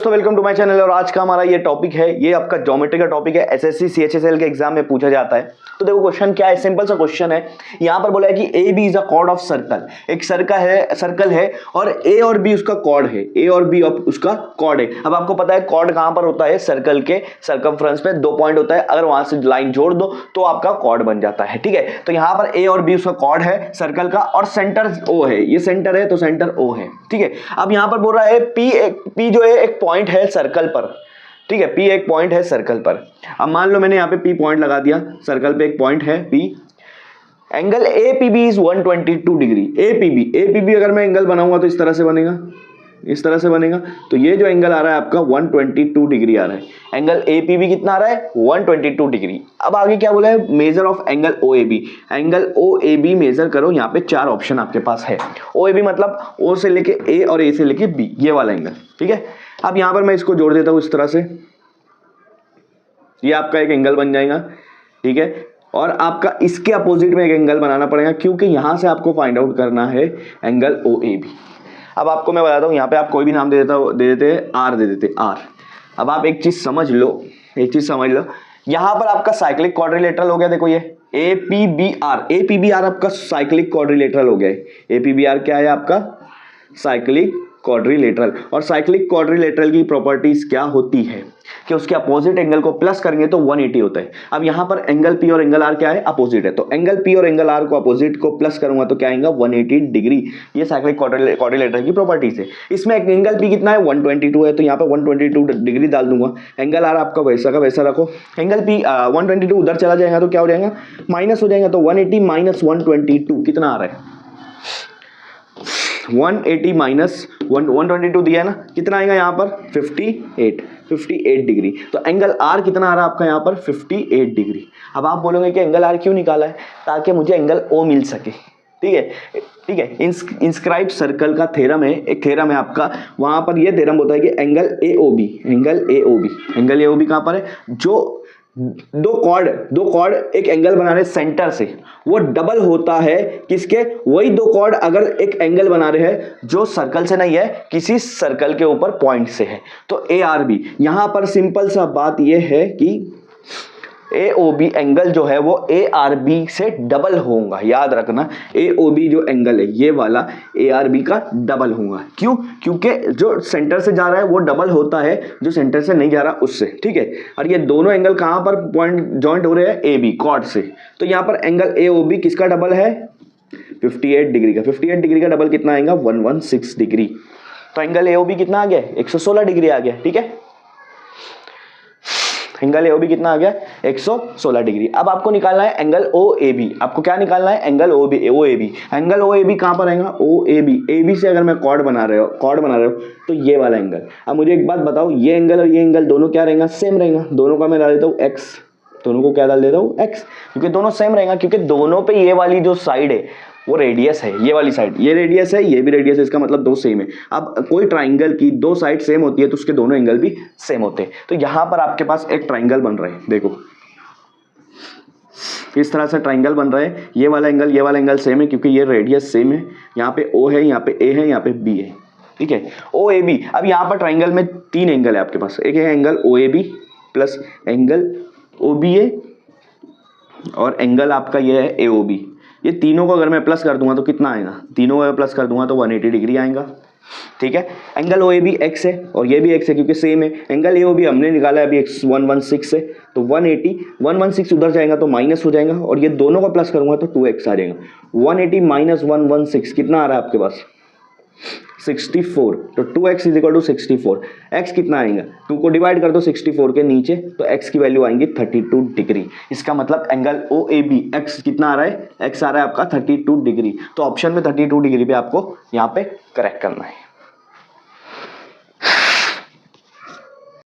दोस्तों welcome to my channel. और आज का हमारा ये टॉपिक है, ये आपका ज्योमेट्री का टॉपिक है। एसएससी सीएचएसएल के एग्जाम में पूछा जाता है। तो देखो क्वेश्चन क्या है, सिंपल सा क्वेश्चन है। यहाँ पर बोला है कि A B is a chord of circle. एक सर्कल है और ए और बी उसका कॉर्ड है, ए और बी उसका कॉर्ड है। अब आपको पता है कॉर्ड कहाँ पर होता है, सर्कल के सर्कमफ्रेंस पे 2 पॉइंट होता है। अगर वहां से लाइन जोड़ दो तो आपका कॉर्ड बन जाता है। ठीक है, तो यहाँ पर ए और बी उसका कॉर्ड है सर्कल का, और सेंटर ओ है, ये सेंटर है तो सेंटर ओ है। ठीक है, अब यहाँ पर बोल रहा है पी जो है एक पॉइंट है सर्कल पर। ठीक है, पी एक पॉइंट है सर्कल पर। अब मान लो मैंने यहाँ पे पी पॉइंट लगा दिया, सर्कल पे एक पॉइंट है P. Angle A P B is 122 degree. A P B अगर मैं एंगल बनाऊंगा तो इस तरह से बनेगा, इस तरह से बनेगा। तो ये जो एंगल आ रहा है आपका 122 डिग्री आ रहा है। एंगल ए पी बी कितना आ रहा है, 122 डिग्री। अब आगे क्या बोला है, measure of angle O A B. Angle O A B measure करो। यहाँ पे 4 ऑप्शन आपके पास है। ओ ए बी मतलब ओ से लेके ए और ए से लेके बी, ये वाला एंगल। ठीक है, अब यहां पर मैं इसको जोड़ देता हूं इस तरह से, ये आपका एक एंगल बन जाएगा। ठीक है, और आपका इसके अपोजिट में एक एंगल बनाना पड़ेगा, क्योंकि यहां से आपको फाइंड आउट करना है एंगल ओ ए बी। अब आपको मैं बताता हूं, यहां पे आप कोई भी नाम दे देते हैं, आर दे देते आर। अब आप एक चीज समझ लो, यहां पर आपका साइक्लिक क्वाड्रिलेटरल हो गया। देखो ये ए पी बी आर आपका साइक्लिक क्वाड्रिलेटरल हो गया है। ए पी बी आर क्या है आपका, साइक्लिक क्वाड्रिलेटरल। और साइक्लिक क्वाड्रिलेटरल की प्रॉपर्टीज क्या होती है कि उसके अपोजिट एंगल को प्लस करेंगे तो 180 होता है। अब यहां पर एंगल पी और एंगल आर क्या है, अपोजिट है। तो एंगल पी और एंगल आर को अपोजिट को प्लस करूंगा तो क्या आएगा, 180 डिग्री। ये साइक्लिक क्वाड्रिलेटरल की प्रॉपर्टीज है। इसमें एंगल पी कितना है, 122 है, तो यहाँ पे 122 डिग्री डाल दूंगा। एंगल आर आपका वैसा का वैसा रखो। एंगल पी 122 उधर चला जाएगा तो क्या हो जाएगा, माइनस हो जाएगा। तो 180 माइनस 122 कितना आ रहा है, 180 माइनस 122 दिया है ना, कितना आएगा यहाँ पर 58 डिग्री। तो एंगल आर कितना आ रहा है आपका यहाँ पर 58 डिग्री। अब आप बोलोगे कि एंगल आर क्यों निकाला है, ताकि मुझे एंगल ओ मिल सके। ठीक है, इंस्क्राइब सर्कल का थ्योरम है, एक थ्योरम है आपका। वहां पर यह थ्योरम होता है कि एंगल ए ओ बी कहां पर है, जो दो कॉर्ड एक एंगल बना रहे सेंटर से, वो डबल होता है किसके, वही 2 कॉर्ड अगर एक एंगल बना रहे हैं जो सर्कल से नहीं है, किसी सर्कल के ऊपर पॉइंट से है। तो ए आर बी, यहां पर सिंपल सा बात यह है कि ए ओ बी एंगल जो है वो ए आर बी से डबल होगा। याद रखना, ए ओ बी जो एंगल है ये वाला ए आर बी का डबल होगा। क्यों, क्योंकि जो सेंटर से जा रहा है वो डबल होता है जो सेंटर से नहीं जा रहा उससे। ठीक है, और ये दोनों एंगल कहां पर पॉइंट जॉइंट हो रहे हैं, ए बी कॉर्ड से। तो यहां पर एंगल ए ओ बी किसका डबल है, 58 डिग्री का। 58 डिग्री का डबल कितना आएगा, 116 डिग्री। तो एंगल ए ओ बी कितना आ गया, 116 डिग्री आ गया। ठीक है, एंगल ए ओ बी कितना आ गया, 116 डिग्री। अब आपको निकालना है एंगल ओ ए बी। आपको क्या निकालना है, angle O A B. Angle O A B कहां पर आएगा, ओ ए बी से अगर मैं कॉर्ड बना रहे हो तो ये वाला एंगल। अब मुझे एक बात बताओ, ये एंगल और ये एंगल दोनों क्या रहेगा, सेम रहेगा। दोनों का मैं डाल देता हूँ एक्स, दोनों को क्या डाल देता हूँ एक्स, क्योंकि दोनों सेम रहेगा। क्योंकि दोनों पे ये वाली जो साइड है वो रेडियस है, ये वाली साइड ये रेडियस है, ये भी रेडियस है, इसका मतलब 2 सेम है। अब कोई ट्राइंगल की 2 साइड सेम होती है तो उसके दोनों एंगल भी सेम होते हैं। तो यहां पर आपके पास एक ट्राइंगल बन रहा है, देखो इस तरह से ट्राइंगल बन रहा है। ये वाला एंगल सेम है क्योंकि ये रेडियस सेम है। यहाँ पे ओ है, यहाँ पे ए है, यहाँ पे बी है। ठीक है, ओ ए बी। अब यहाँ पर ट्राइंगल में 3 एंगल है आपके पास। एक है angle O A B plus angle O B A और एंगल आपका ये है ए ओ बी। ये तीनों को अगर मैं प्लस कर दूंगा तो कितना आएगा, तीनों को प्लस कर दूंगा तो 180 डिग्री आएगा। ठीक है, angle O A B X है और ये भी एक्स है क्योंकि सेम है। एंगल ए ओ बी हमने निकाला है अभी 116 है, तो 116 उधर जाएगा तो माइनस हो जाएगा, और ये दोनों को प्लस करूंगा तो 2x आ जाएगा। 180 माइनस 116 कितना आ रहा है आपके पास, 64। तो 2x is equal to 64। x कितना आएगा, 2 को डिवाइड कर दो 64 के नीचे तो x की वैल्यू आएंगी 32 डिग्री। इसका मतलब angle O A B x कितना आ रहा है, x आ रहा है आपका 32 डिग्री। तो ऑप्शन में 32 डिग्री पे आपको यहाँ पे करेक्ट करना है।